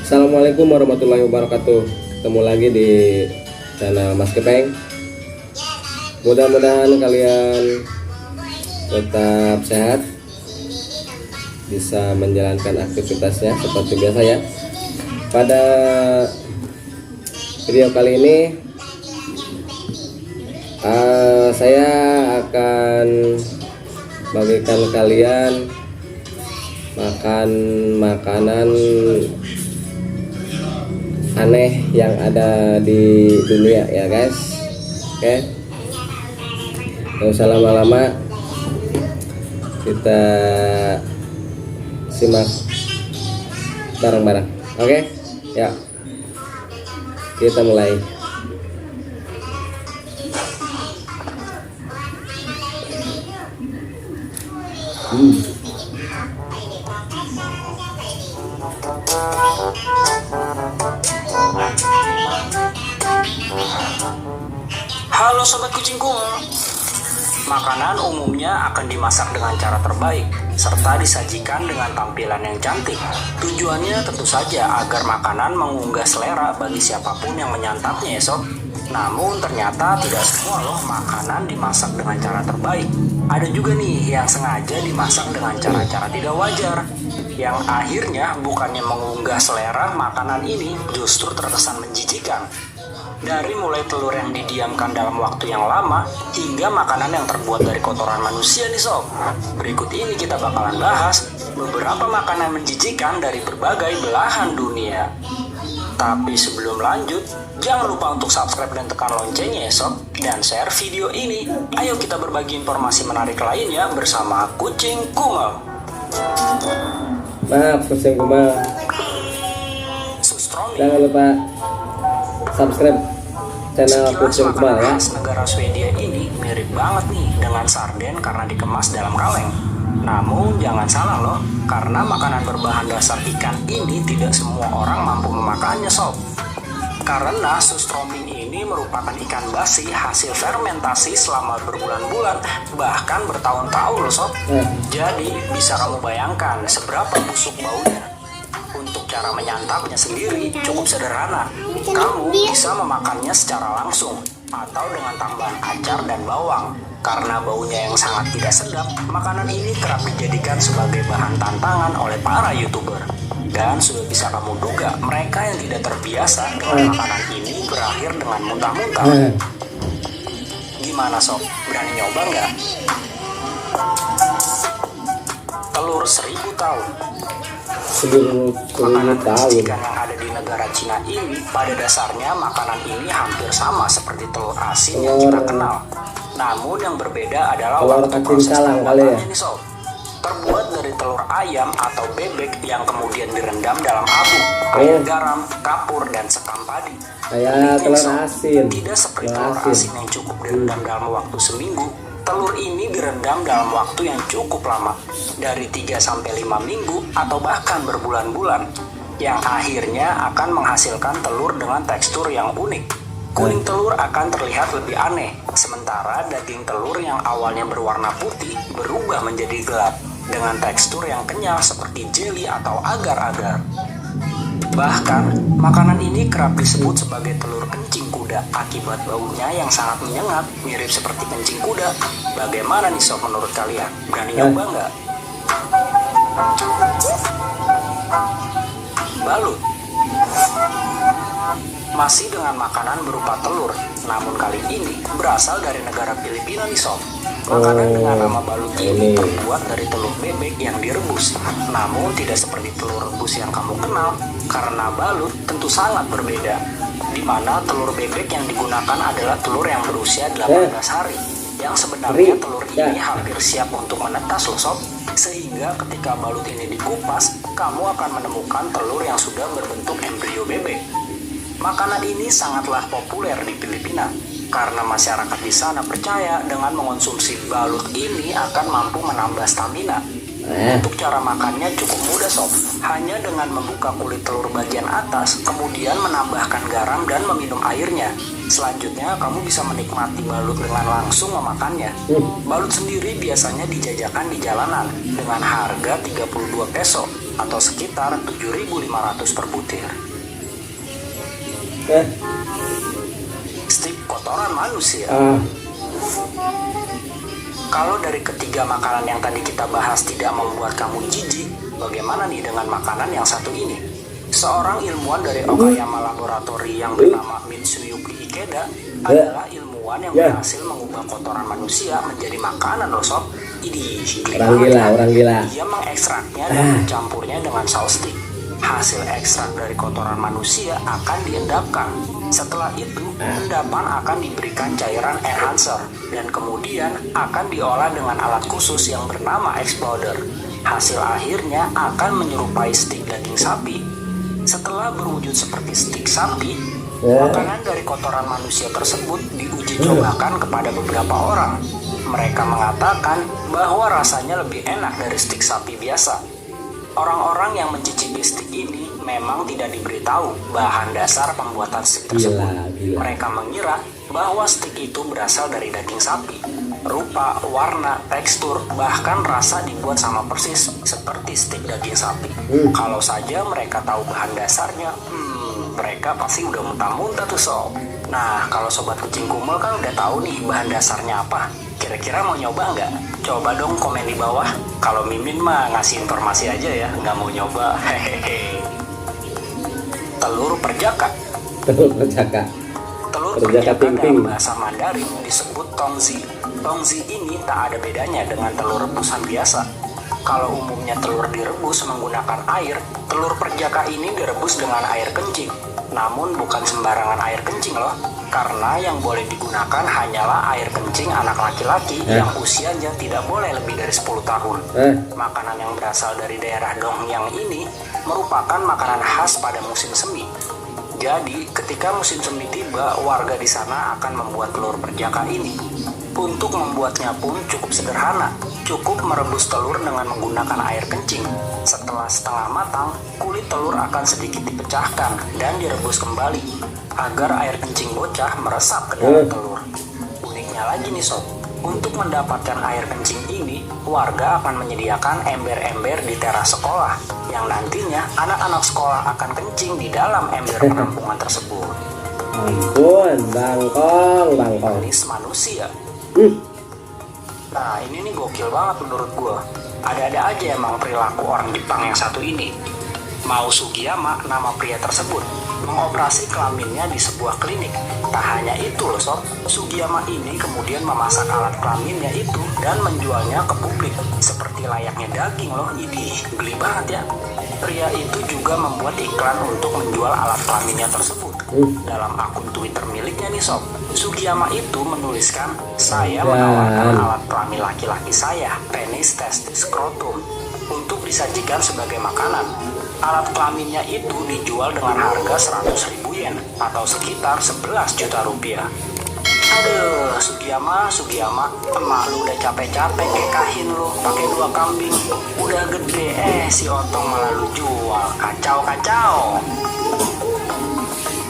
Assalamualaikum warahmatullahi wabarakatuh. Ketemu lagi di channel Mas Gepeng. Mudah-mudahan kalian tetap sehat, bisa menjalankan aktivitasnya seperti biasa ya. Pada video kali ini saya akan bagikan kalian makan makanan aneh yang ada di dunia ya guys. Oke, gak usah lama-lama, kita simak bareng-bareng. Oke ya, kita mulai. Halo Sobat Kucingku. Makanan umumnya akan dimasak dengan cara terbaik serta disajikan dengan tampilan yang cantik. Tujuannya tentu saja agar makanan mengunggah selera bagi siapapun yang menyantapnya ya sob. Namun ternyata tidak semua loh makanan dimasak dengan cara terbaik. Ada juga nih yang sengaja dimasak dengan cara-cara tidak wajar, yang akhirnya bukannya mengunggah selera, makanan ini justru terkesan menjijikan. Dari mulai telur yang didiamkan dalam waktu yang lama hingga makanan yang terbuat dari kotoran manusia nih sob. Berikut ini kita bakalan bahas beberapa makanan menjijikan dari berbagai belahan dunia. Tapi sebelum lanjut, jangan lupa untuk subscribe dan tekan loncengnya ya sob, dan share video ini. Ayo kita berbagi informasi menarik lainnya bersama Kucing Kumal. Maaf Kucing Kumal, jangan lupa subscribe channel Kucing Kumal ya. Negara Swedia ini mirip banget nih dengan sarden karena dikemas dalam kaleng. Namun jangan salah loh, karena makanan berbahan dasar ikan ini tidak semua orang mampu memakannya sob. Karena surströmming ini merupakan ikan basi hasil fermentasi selama berbulan-bulan, bahkan bertahun-tahun loh sob. Jadi bisa kamu bayangkan seberapa busuk baunya. Untuk cara menyantapnya sendiri cukup sederhana. Kamu bisa memakannya secara langsung atau dengan tambahan acar dan bawang. Karena baunya yang sangat tidak sedap, makanan ini kerap dijadikan sebagai bahan tantangan oleh para YouTuber. Dan sudah bisa kamu duga, mereka yang tidak terbiasa dengan makanan ini berakhir dengan muntah-muntah. Gimana sob, berani nyoba nggak? Telur 1000 tahun. Makanan menjijikan yang ada di negara Cina ini pada dasarnya makanan ini hampir sama seperti telur asin yang kita kenal. Namun yang berbeda adalah waktu proses pembuatannya nih sob. Terbuat dari telur ayam atau bebek yang kemudian direndam dalam abu, air garam, kapur, dan sekam padi. Kayak telur asin. Tidak seperti telur asin yang cukup direndam dalam waktu seminggu. Telur ini direndam dalam waktu yang cukup lama, dari 3-5 minggu atau bahkan berbulan-bulan, yang akhirnya akan menghasilkan telur dengan tekstur yang unik. Kuning telur akan terlihat lebih aneh, sementara daging telur yang awalnya berwarna putih berubah menjadi gelap, dengan tekstur yang kenyal seperti jeli atau agar-agar. Bahkan, makanan ini kerap disebut sebagai telur kencing kuda akibat baunya yang sangat menyengat, mirip seperti kencing kuda. Bagaimana nih sob menurut kalian? Berani nyoba nggak? Balut. Masih dengan makanan berupa telur, namun kali ini berasal dari negara Filipina nih sob. Makanan dengan nama balut ini terbuat dari telur bebek yang direbus. Namun tidak seperti telur rebus yang kamu kenal, karena balut tentu sangat berbeda. Di mana telur bebek yang digunakan adalah telur yang berusia 18 hari. Yang sebenarnya telur ini hampir siap untuk menetas loh sob. Sehingga ketika balut ini dikupas, kamu akan menemukan telur yang sudah berbentuk embrio bebek. Makanan ini sangatlah populer di Filipina karena masyarakat di sana percaya dengan mengonsumsi balut ini akan mampu menambah stamina. Untuk cara makannya cukup mudah sob, hanya dengan membuka kulit telur bagian atas, kemudian menambahkan garam dan meminum airnya. Selanjutnya kamu bisa menikmati balut dengan langsung memakannya. Balut sendiri biasanya dijajakan di jalanan dengan harga 32 peso. atau sekitar 7.500 per butir. Stik kotoran manusia. Kalau dari ketiga makanan yang tadi kita bahas tidak membuat kamu jijik, bagaimana nih dengan makanan yang satu ini? Seorang ilmuwan dari Okayama Laboratory yang bernama Mitsuyuki Ikeda adalah ilmuwan yang berhasil mengubah kotoran manusia menjadi makanan loh sob. Orang gila. Dia mengekstraknya dan mencampurnya dengan saus stik. Hasil ekstrak dari kotoran manusia akan diendapkan. Setelah itu, endapan akan diberikan cairan enhancer dan kemudian akan diolah dengan alat khusus yang bernama exploder. Hasil akhirnya akan menyerupai stik daging sapi. Setelah berwujud seperti stik sapi, makanan dari kotoran manusia tersebut diuji cobakan kepada beberapa orang. Mereka mengatakan bahwa rasanya lebih enak dari stik sapi biasa. Orang-orang yang mencicipi stik ini memang tidak diberitahu bahan dasar pembuatan stik tersebut. Mereka mengira bahwa stik itu berasal dari daging sapi. Rupa, warna, tekstur, bahkan rasa dibuat sama persis seperti stik daging sapi. Kalau saja mereka tahu bahan dasarnya, mereka pasti udah muntah-muntah tuh sob. Nah, kalau sobat kucing kumel kan udah tahu nih bahan dasarnya apa. Kira-kira mau nyoba nggak? Coba dong komen di bawah. Kalau Mimin mah ngasih informasi aja ya, nggak mau nyoba. Hehehe. Telur perjaka. Telur perjaka. Telur perjaka dalam bahasa Mandarin disebut tongzi. Tongzi ini tak ada bedanya dengan telur rebusan biasa. Kalau umumnya telur direbus menggunakan air, telur perjaka ini direbus dengan air kencing. Namun bukan sembarangan air kencing loh, karena yang boleh digunakan hanyalah air kencing anak laki-laki yang usianya tidak boleh lebih dari 10 tahun. Makanan yang berasal dari daerah Dongyang ini merupakan makanan khas pada musim semi. Jadi ketika musim semi tiba, warga di sana akan membuat telur perjaka ini. Untuk membuatnya pun cukup sederhana, cukup merebus telur dengan menggunakan air kencing. Setelah setengah matang, kulit telur akan sedikit dipecahkan dan direbus kembali agar air kencing bocah meresap ke dalam telur. Uniknya lagi nih sob, untuk mendapatkan air kencing ini, warga akan menyediakan ember-ember di teras sekolah yang nantinya anak-anak sekolah akan kencing di dalam ember penampungan tersebut. Ampun, bangkong. Manis manusia. Nah ini nih gokil banget menurut gue. Ada-ada aja emang perilaku orang Jepang yang satu ini. Mao Sugiyama, nama pria tersebut, mengoperasi kelaminnya di sebuah klinik. Tak hanya itu loh sob, Sugiyama ini kemudian memasak alat kelaminnya itu dan menjualnya ke publik seperti layaknya daging loh. Idih, geli banget ya. Pria itu juga membuat iklan untuk menjual alat kelaminnya tersebut. Dalam akun Twitter miliknya nih sob, Sugiyama itu menuliskan, "Saya menawarkan alat kelamin laki-laki saya, penis testis scrotum, untuk disajikan sebagai makanan. Alat kelaminnya itu dijual dengan harga 100.000 yen atau sekitar 11 juta rupiah." Aduh, Sugiyama, emak lu udah capek-capek nikahin lu pakai 2 kambing, udah gede, si Otong malah lu jual. Kacau.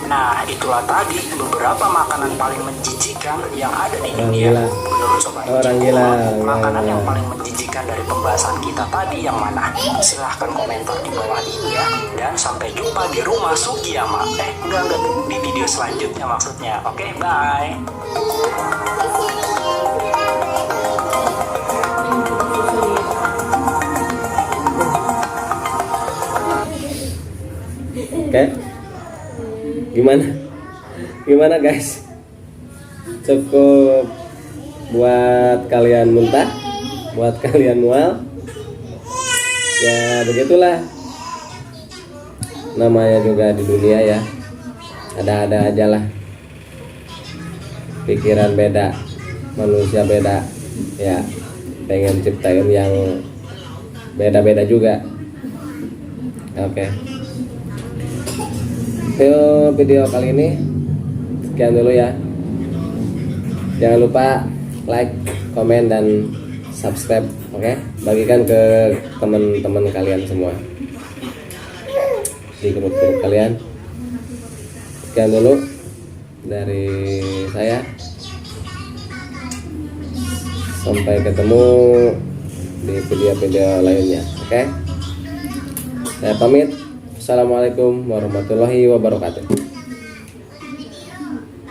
Nah, itulah tadi beberapa makanan paling menjijikan yang ada di dunia. Menurut sobat makanan yang paling menjijikan dari pembahasan kita tadi yang mana? Silahkan komentar di bawah ini ya. Dan sampai jumpa di rumah Sugiyama. Enggak, di video selanjutnya maksudnya. Oke, bye. Oke. Gimana guys? Cukup buat kalian muntah, buat kalian mual. Ya begitulah, namanya juga di dunia ya, ada-ada aja lah. Pikiran beda, manusia beda, ya pengen ciptain yang beda-beda juga. Oke. Video kali ini sekian dulu ya. Jangan lupa like, komen, dan subscribe. Oke, bagikan ke teman-teman kalian semua di grup-grup kalian. Sekian dulu dari saya. Sampai ketemu di video-video lainnya. Oke. Saya pamit. Assalamualaikum warahmatullahi wabarakatuh.